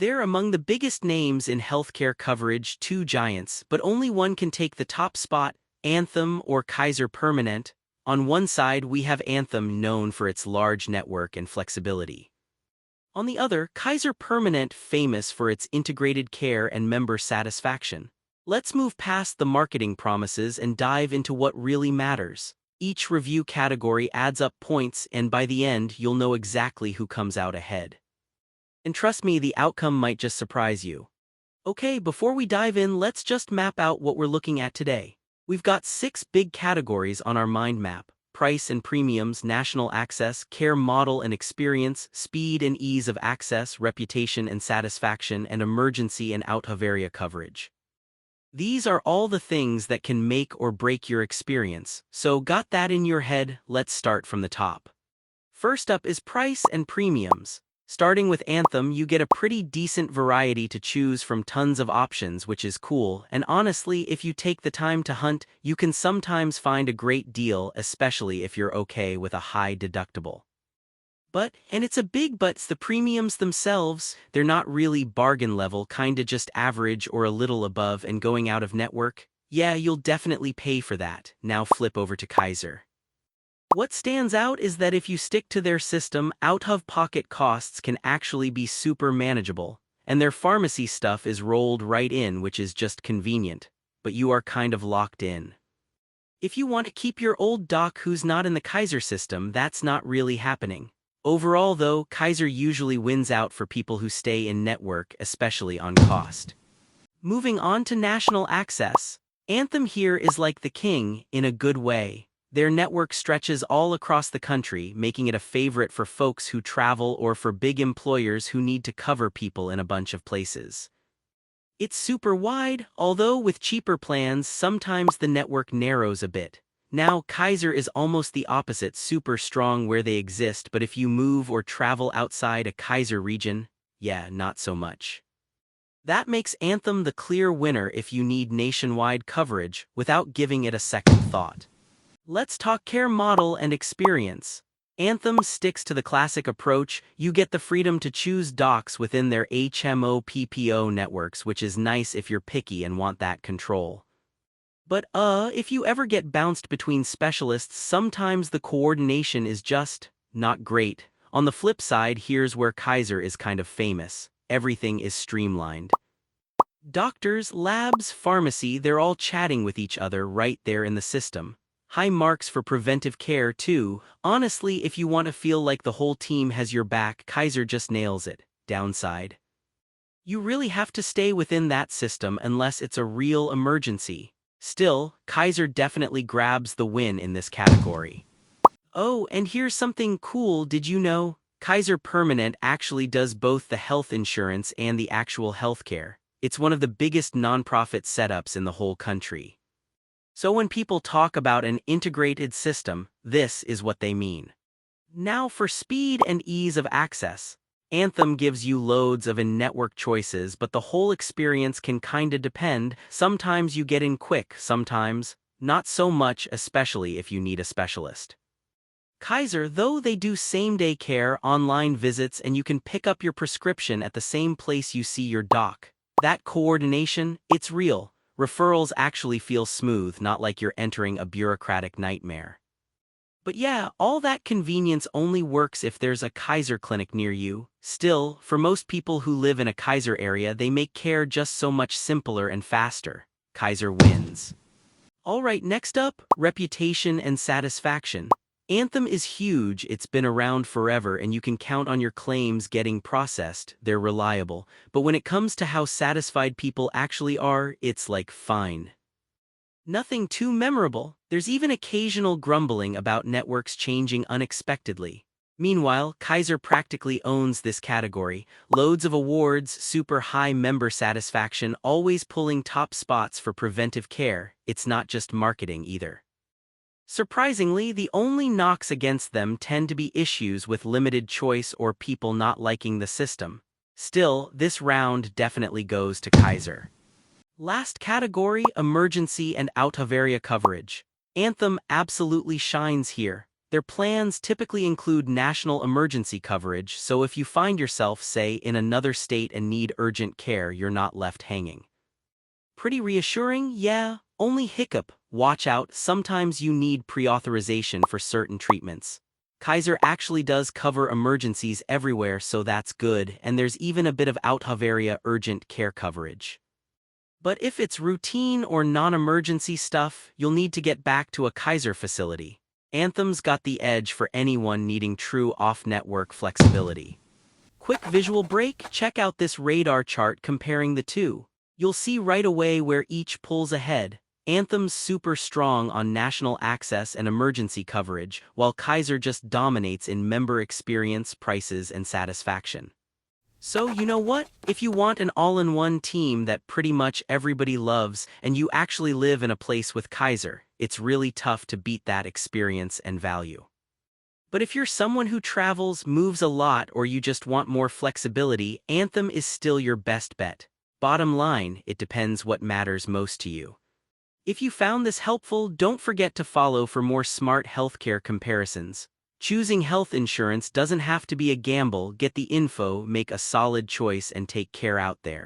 They're among the biggest names in healthcare coverage, two giants, but only one can take the top spot, Anthem or Kaiser Permanente. On one side, we have Anthem, known for its large network and flexibility. On the other, Kaiser Permanente, famous for its integrated care and member satisfaction. Let's move past the marketing promises and dive into what really matters. Each review category adds up points, and by the end, you'll know exactly who comes out ahead. And trust me, the outcome might just surprise you. Okay, before we dive in, let's just map out what we're looking at today. We've got 6 big categories on our mind map: price and premiums, national access, care model and experience, speed and ease of access, reputation and satisfaction, and emergency and out-of-area coverage. These are all the things that can make or break your experience, so got that in your head? Let's start from the top. First up is price and premiums. Starting with Anthem, you get a pretty decent variety to choose from, tons of options, which is cool, and honestly, if you take the time to hunt, you can sometimes find a great deal, especially if you're okay with a high deductible. But, and it's a big but, the premiums themselves, they're not really bargain level, kinda just average or a little above, and going out of network, yeah, you'll definitely pay for that. Now flip over to Kaiser. What stands out is that if you stick to their system, out-of-pocket costs can actually be super manageable, and their pharmacy stuff is rolled right in, which is just convenient, but you are kind of locked in. If you want to keep your old doc who's not in the Kaiser system, that's not really happening. Overall though, Kaiser usually wins out for people who stay in network, especially on cost. Moving on to national access. Anthem here is like the king, in a good way. Their network stretches all across the country, making it a favorite for folks who travel or for big employers who need to cover people in a bunch of places. It's super wide, although with cheaper plans, sometimes the network narrows a bit. Now, Kaiser is almost the opposite, super strong where they exist, but if you move or travel outside a Kaiser region, yeah, not so much. That makes Anthem the clear winner if you need nationwide coverage without giving it a second thought. Let's talk care model and experience. Anthem sticks to the classic approach. You get the freedom to choose docs within their HMO PPO networks, which is nice if you're picky and want that control. But if you ever get bounced between specialists, sometimes the coordination is just not great. On the flip side, here's where Kaiser is kind of famous. Everything is streamlined. Doctors, labs, pharmacy, they're all chatting with each other right there in the system. High marks for preventive care too. Honestly, if you want to feel like the whole team has your back, Kaiser just nails it. Downside: you really have to stay within that system unless it's a real emergency. Still, Kaiser definitely grabs the win in this category. Oh, and here's something cool, did you know? Kaiser Permanente actually does both the health insurance and the actual healthcare. It's one of the biggest nonprofit setups in the whole country. So when people talk about an integrated system, this is what they mean. Now for speed and ease of access. Anthem gives you loads of in-network choices, but the whole experience can kinda depend. Sometimes you get in quick, sometimes not so much, especially if you need a specialist. Kaiser, though, they do same-day care, online visits, and you can pick up your prescription at the same place you see your doc. That coordination, it's real. Referrals actually feel smooth, not like you're entering a bureaucratic nightmare. But yeah, all that convenience only works if there's a Kaiser clinic near you. Still, for most people who live in a Kaiser area, they make care just so much simpler and faster. Kaiser wins. Alright, next up, reputation and satisfaction. Anthem is huge, it's been around forever, and you can count on your claims getting processed. They're reliable. But when it comes to how satisfied people actually are, it's like fine. Nothing too memorable. There's even occasional grumbling about networks changing unexpectedly. Meanwhile, Kaiser practically owns this category. Loads of awards, super high member satisfaction, always pulling top spots for preventive care. It's not just marketing either. Surprisingly, the only knocks against them tend to be issues with limited choice or people not liking the system. Still, this round definitely goes to Kaiser. Last category, emergency and out-of-area coverage. Anthem absolutely shines here. Their plans typically include national emergency coverage, so if you find yourself, say, in another state and need urgent care, you're not left hanging. Pretty reassuring, yeah. Only hiccup, watch out, sometimes you need pre-authorization for certain treatments. Kaiser actually does cover emergencies everywhere, so that's good, and there's even a bit of out-of-area urgent care coverage. But if it's routine or non-emergency stuff, you'll need to get back to a Kaiser facility. Anthem's got the edge for anyone needing true off-network flexibility. Quick visual break, check out this radar chart comparing the two. You'll see right away where each pulls ahead. Anthem's super strong on national access and emergency coverage, while Kaiser just dominates in member experience, prices, and satisfaction. So you know what? If you want an all-in-one team that pretty much everybody loves and you actually live in a place with Kaiser, it's really tough to beat that experience and value. But if you're someone who travels, moves a lot, or you just want more flexibility, Anthem is still your best bet. Bottom line, it depends what matters most to you. If you found this helpful, don't forget to follow for more smart healthcare comparisons. Choosing health insurance doesn't have to be a gamble. Get the info, make a solid choice, and take care out there.